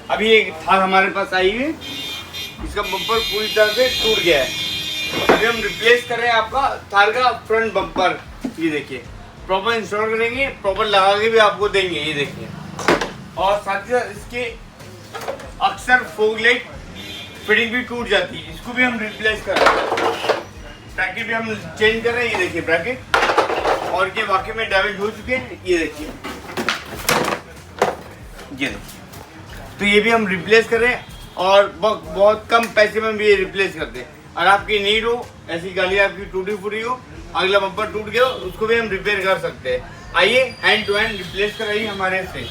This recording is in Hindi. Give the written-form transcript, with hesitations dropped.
अभी एक थार हमारे पास आई है, इसका बम्पर पूरी तरह से टूट गया है। अभी हम रिप्लेस कर रहे हैं आपका थार का फ्रंट बम्पर। ये देखिए प्रॉपर इंस्टॉल करेंगे, प्रॉपर लगा के भी आपको देंगे। ये देखिए, और साथ ही साथ इसके अक्सर फोग लाइट फिटिंग भी टूट जाती है, इसको भी हम रिप्लेस कर रहे हैं। ब्रैकेट भी हम चेंज कर रहे हैं। ये देखिए ब्रैकेट, और ये वाकई में डैमेज हो चुके हैं। ये देखिए, ये देखिए, तो ये भी हम रिप्लेस कर रहे हैं और बहुत कम पैसे में भी ये रिप्लेस करते हैं। अगर आपकी नीड हो, ऐसी गाड़ी आपकी टूटी फूटी हो, अगला बम्पर टूट गया हो, उसको भी हम रिपेयर कर सकते हैं। आइए हैंड टू हैंड रिप्लेस कराइए हमारे से।